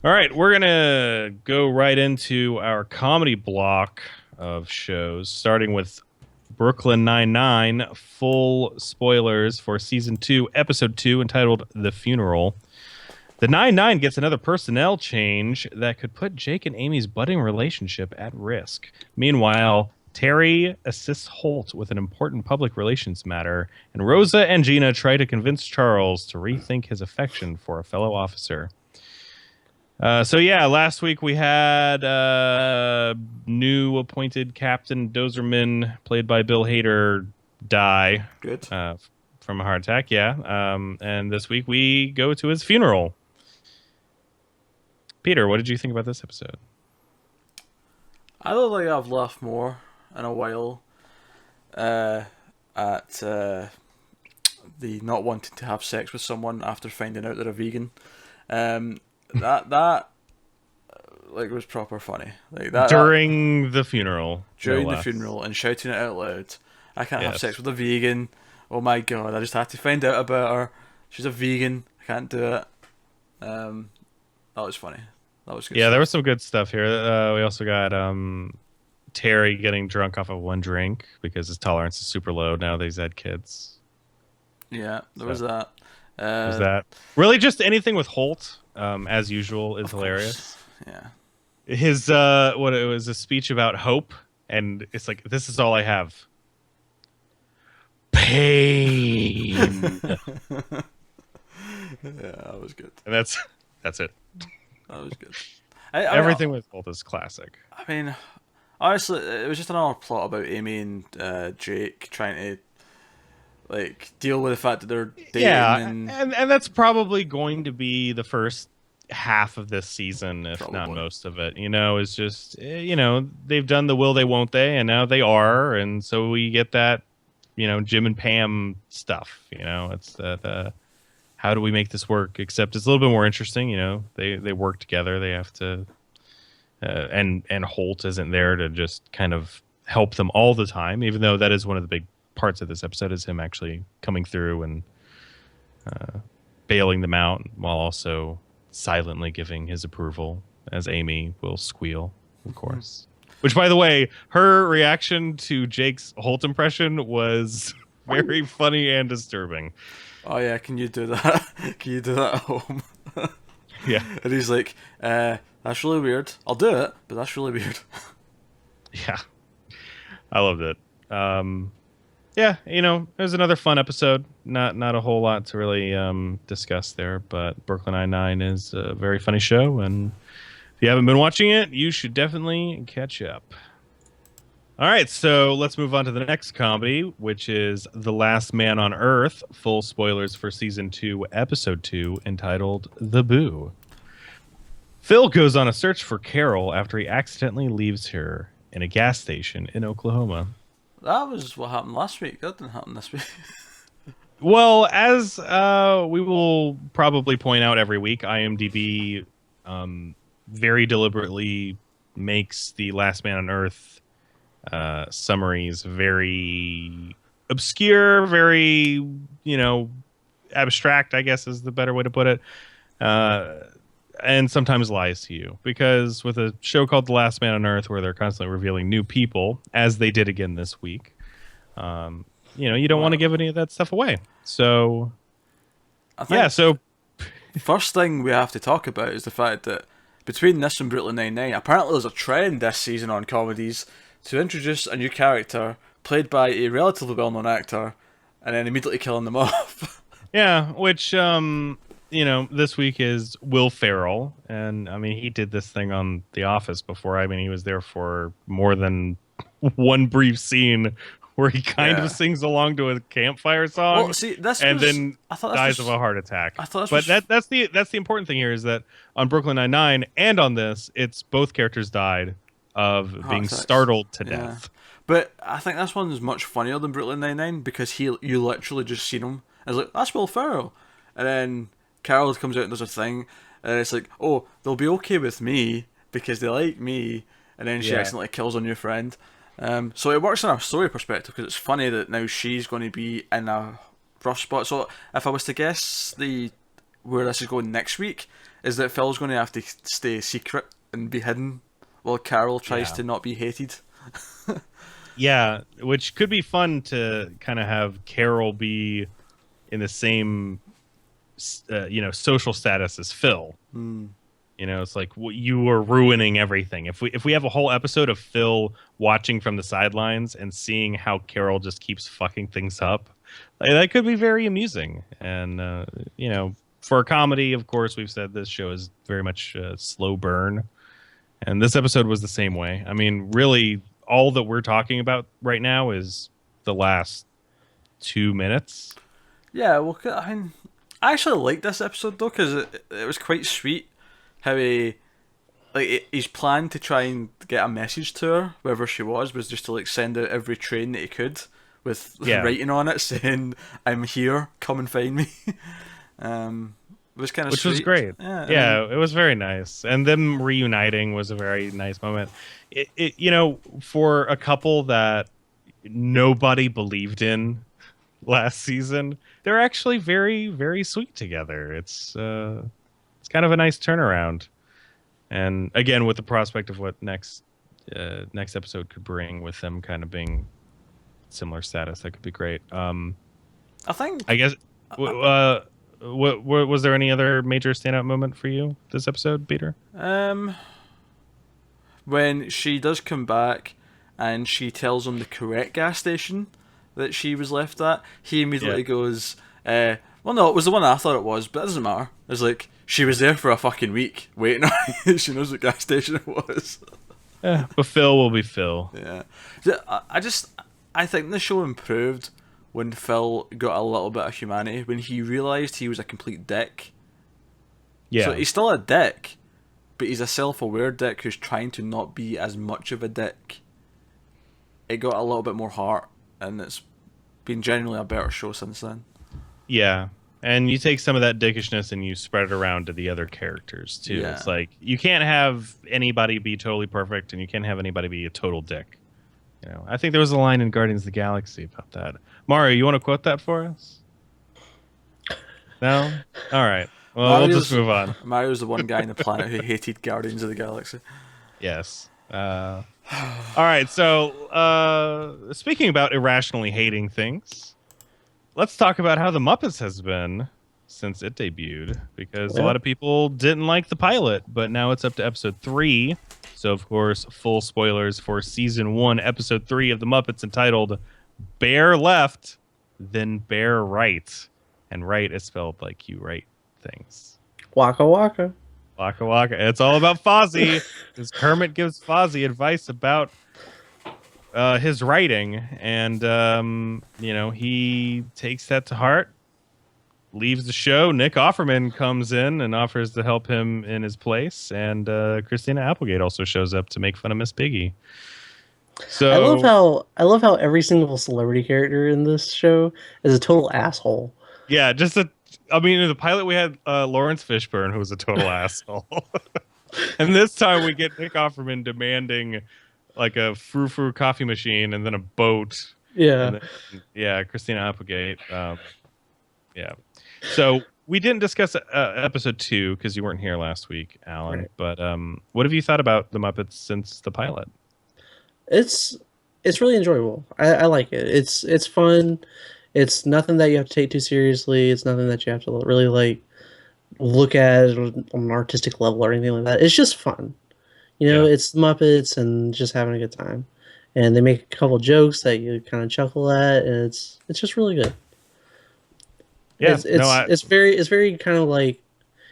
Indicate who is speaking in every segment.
Speaker 1: All right, we're gonna go right into our comedy block of shows, starting with Brooklyn Nine-Nine. Full spoilers for season 2, episode 2, entitled "The Funeral." The Nine-Nine gets another personnel change that could put Jake and Amy's budding relationship at risk. Meanwhile, Terry assists Holt with an important public relations matter, and Rosa and Gina try to convince Charles to rethink his affection for a fellow officer. So yeah, last week we had new appointed Captain Dozerman, played by Bill Hader, die
Speaker 2: Good.
Speaker 1: from a heart attack. Yeah, and this week we go to his funeral. Peter, what did you think about this episode?
Speaker 2: I don't think I've laughed more in a while uh, at the not wanting to have sex with someone after finding out they're a vegan. That like was proper funny. Like that
Speaker 1: During the funeral, no
Speaker 2: during the
Speaker 1: less.
Speaker 2: funeral and shouting it out loud. I can't have sex
Speaker 1: Yes.
Speaker 2: with a vegan. Oh my god! I just had to find out about her. She's a vegan. I can't do it. Um, that was funny. That was good
Speaker 1: Yeah, there
Speaker 2: stuff.
Speaker 1: was some good stuff here. We also got Terry getting drunk off of one drink because his tolerance is super low now that he's had kids.
Speaker 2: Yeah, there
Speaker 1: So
Speaker 2: was that.
Speaker 1: there's
Speaker 2: Uh,
Speaker 1: that. Really, just anything with Holt, as usual, is
Speaker 2: of course.
Speaker 1: hilarious.
Speaker 2: Yeah.
Speaker 1: His what it was a speech about hope, and it's like, this is all I have: pain.
Speaker 2: Yeah, that was good.
Speaker 1: And that's it.
Speaker 2: That was good.
Speaker 1: Everything with Holt is classic.
Speaker 2: I mean, honestly, it was just another plot about Amy and Jake trying to like deal with the fact that they're dating
Speaker 1: Yeah,
Speaker 2: and
Speaker 1: and that's probably going to be the first half of this season, if not
Speaker 2: probably.
Speaker 1: most of it. Is just they've done the will they won't they, and now they are, and so we get that Jim and Pam stuff. It's the how do we make this work? Except it's a little bit more interesting. They work together. They have to, and Holt isn't there to just kind of help them all the time, even though that is one of the big parts of this episode is him actually coming through and bailing them out while also silently giving his approval, as Amy will squeal, of course. Which, by the way, her reaction to Jake's Holt impression was very funny and disturbing.
Speaker 2: Oh yeah, can you do that? Can you do that at home?
Speaker 1: Yeah,
Speaker 2: And he's like, that's really weird. I'll do it, but that's really weird.
Speaker 1: yeah, I loved it. Yeah, it was another fun episode. Not a whole lot to really discuss there, but Brooklyn Nine-Nine is a very funny show, and if you haven't been watching it, you should definitely catch up. All right, so let's move on to the next comedy, which is The Last Man on Earth. Full spoilers for season 2, episode 2, entitled The Boo. Phil goes on a search for Carol after he accidentally leaves her in a gas station in Oklahoma.
Speaker 2: That was what happened last week. That didn't happen this week.
Speaker 1: Well, as we will probably point out every week, IMDb very deliberately makes the Last Man on Earth summaries very obscure, very abstract, I guess is the better way to put it, and sometimes lies to you, because with a show called The Last Man on Earth, where they're constantly revealing new people, as they did again this week, you don't want to
Speaker 2: Well,
Speaker 1: give any of that stuff away. So
Speaker 2: I
Speaker 1: yeah,
Speaker 2: think
Speaker 1: so
Speaker 2: first thing we have to talk about is the fact that between this and Brooklyn Nine-Nine, apparently there's a trend this season on comedies to introduce a new character played by a relatively well-known actor and then immediately killing them off.
Speaker 1: yeah, which this week is Will Ferrell, and I mean he did this thing on The Office before. I mean he was there for more than one brief scene where he kind
Speaker 2: Yeah.
Speaker 1: of sings along to a campfire
Speaker 2: Well,
Speaker 1: song
Speaker 2: see, this
Speaker 1: and
Speaker 2: was.
Speaker 1: then
Speaker 2: I thought this
Speaker 1: dies of
Speaker 2: was.
Speaker 1: a heart attack.
Speaker 2: I thought this
Speaker 1: But
Speaker 2: was.
Speaker 1: that's the important thing here is that on Brooklyn Nine-Nine and on this, it's both characters died of
Speaker 2: Heart
Speaker 1: being
Speaker 2: attacks.
Speaker 1: startled to
Speaker 2: Yeah.
Speaker 1: death.
Speaker 2: But I think this one is much funnier than Brooklyn Nine-Nine because you literally just seen him. And it's like, that's Will Ferrell. And then Carol comes out and does a thing. And it's like, oh, they'll be okay with me because they like me. And then she
Speaker 1: Yeah.
Speaker 2: accidentally kills a new friend. So it works in a story perspective because it's funny that now she's going to be in a rough spot. So if I was to guess where this is going next week, is that Phil's going to have to stay secret and be hidden while Carol tries
Speaker 1: Yeah.
Speaker 2: to not be hated.
Speaker 1: Yeah, which could be fun to kind of have Carol be in the same, social status as Phil. It's like you are ruining everything. If we have a whole episode of Phil watching from the sidelines and seeing how Carol just keeps fucking things up, like, that could be very amusing. And for a comedy, of course, we've said this show is very much a slow burn, and this episode was the same way. I mean, really, all that we're talking about right now is the last 2 minutes.
Speaker 2: Yeah, well, I mean, I actually liked this episode though because it was quite sweet how his plan to try and get a message to her wherever she was just to like send out every train that he could with
Speaker 1: Yeah.
Speaker 2: writing on it saying "I'm here, come and find me." It was kind of
Speaker 1: Which
Speaker 2: sweet.
Speaker 1: was great.
Speaker 2: Yeah,
Speaker 1: Yeah, it was very nice. And them reuniting was a very nice moment. For a couple that nobody believed in last season, they're actually very, very sweet together. It's kind of a nice turnaround. And again, with the prospect of what next episode could bring, with them kind of being similar status, that could be great.
Speaker 2: I think
Speaker 1: I guess. What was there any other major standout moment for you this episode, Peter?
Speaker 2: when she does come back and she tells him the correct gas station that she was left at, he immediately goes, well, no, it was the one I thought it was, but it doesn't matter. It's like, she was there for a fucking week waiting on it. She knows what gas station it was.
Speaker 1: But Phil will be Phil.
Speaker 2: Yeah. I think the show improved when Phil got a little bit of humanity, when he realised he was a complete dick.
Speaker 1: Yeah.
Speaker 2: So he's still a dick, but he's a self-aware dick who's trying to not be as much of a dick. It got a little bit more heart, and it's been generally a better show since then.
Speaker 1: Yeah. And you take some of that dickishness and you spread it around to the other characters too.
Speaker 2: Yeah.
Speaker 1: It's like you can't have anybody be totally perfect, and you can't have anybody be a total dick. I think there was a line in Guardians of the Galaxy about that. Mario, you want to quote that for us? No? All right. Well, we'll just move on.
Speaker 2: Mario's the one guy on the planet who hated Guardians of the Galaxy.
Speaker 1: Yes. All right. So, speaking about irrationally hating things, let's talk about how the Muppets has been since it debuted, because a lot of people didn't like the pilot, but now it's up to episode 3. So, of course, full spoilers for season 1, episode 3 of the Muppets, entitled "Bear Left, Then Bear Right," and "right" is spelled like you write things.
Speaker 3: Waka waka.
Speaker 1: Waka waka. It's all about Fozzie. Because Kermit gives Fozzie advice about his writing, and he takes that to heart, leaves the show. Nick Offerman comes in and offers to help him in his place, and Christina Applegate also shows up to make fun of Miss Piggy. So
Speaker 3: I love how every single celebrity character in this show is a total asshole.
Speaker 1: yeah, in the pilot we had Lawrence Fishburne, who was a total asshole. And this time we get Nick Offerman demanding like a frou-frou coffee machine and then a boat.
Speaker 3: Yeah.
Speaker 1: And then, Christina Applegate. Yeah. So we didn't discuss episode 2 because you weren't here last week, Alan.
Speaker 3: Right.
Speaker 1: But what have you thought about the Muppets since the pilot?
Speaker 3: It's really enjoyable. I like it. It's fun. It's nothing that you have to take too seriously. It's nothing that you have to really like look at on an artistic level or anything like that. It's just fun. It's Muppets and just having a good time. And they make a couple jokes that you kind of chuckle at, and it's just really good.
Speaker 1: Yeah,
Speaker 3: it's very kind of like,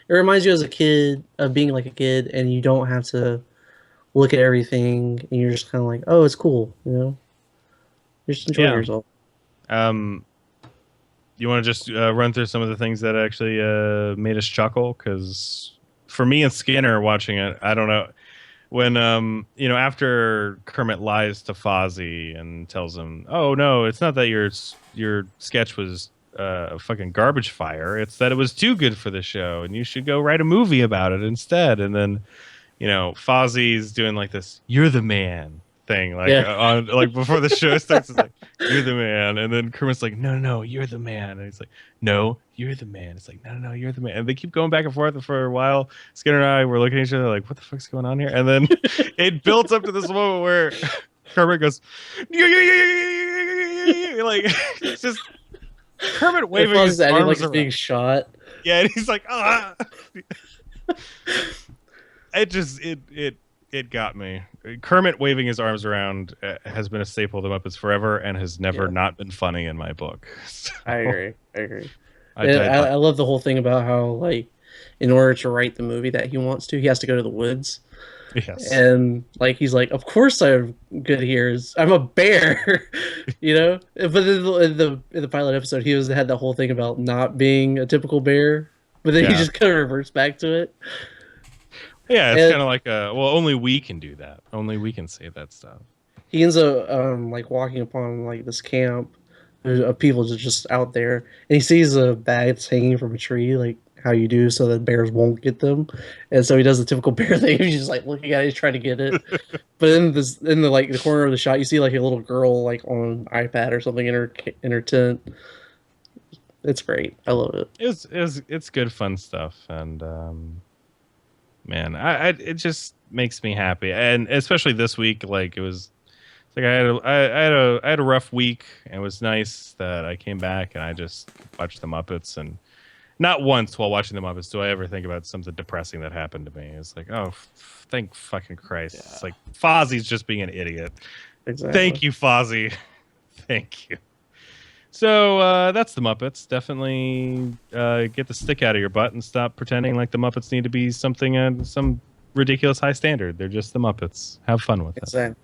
Speaker 3: it reminds you as a kid of being like a kid, and you don't have to look at everything, and you're just kind of like, oh, it's cool, You're just enjoying yourself.
Speaker 1: You want to just run through some of the things that actually made us chuckle? Because for me and Skinner watching it, I don't know. When after Kermit lies to Fozzie and tells him, "Oh no, it's not that your sketch was a fucking garbage fire. It's that it was too good for the show, and you should go write a movie about it instead." And then, Fozzie's doing like this "You're the man" thing, like
Speaker 3: Yeah.
Speaker 1: on like before the show starts. It's like, "You're the man," and then Kermit's like, "No, no, no, you're the man," and he's like, "No, you're the man." It's like, "No, no, no, you're the man," and they keep going back and forth for a while. Skinner and I were looking at each other like, "What the fuck's going on here?" And then it builds up to this moment where Kermit goes, like it's just Kermit waving his
Speaker 3: Acting
Speaker 1: arms
Speaker 3: like it's
Speaker 1: around.
Speaker 3: being shot.
Speaker 1: Yeah, and he's like, "Ah." It got me. Kermit waving his arms around has been a staple of the Muppets forever and has never not been funny in my book. So,
Speaker 3: I agree.
Speaker 1: I
Speaker 3: I love the whole thing about how, like, in order to write the movie that he wants to, he has to go to the woods.
Speaker 1: yes.
Speaker 3: And like he's like, of course I'm good here. I'm a bear, you know. But in the pilot episode, he had the whole thing about not being a typical bear, but then he
Speaker 1: Yeah.
Speaker 3: just kind of reverts back to it.
Speaker 1: Yeah, it's
Speaker 3: And-
Speaker 1: kind of like only we can do that. Only we can say that stuff.
Speaker 3: He ends up like walking upon like this camp of people just out there, and he sees a bag that's hanging from a tree, like how you do, so that bears won't get them. And so he does the typical bear thing. He's just like looking at it, he's trying to get it. But in the like the corner of the shot, you see like a little girl like on an iPad or something in her tent. It's great. I love it.
Speaker 1: It's good fun stuff, and man, it just makes me happy, and especially this week, like it was. Like I had a rough week, and it was nice that I came back and I just watched the Muppets, and not once while watching the Muppets do I ever think about something depressing that happened to me. It's like, oh, thank fucking Christ!
Speaker 2: Yeah.
Speaker 1: It's like Fozzie's just being an idiot.
Speaker 3: Exactly.
Speaker 1: Thank you, Fozzie. Thank you. So that's the Muppets. Definitely get the stick out of your butt and stop pretending like the Muppets need to be something some ridiculous high standard. They're just the Muppets. Have fun with it.
Speaker 3: Exactly.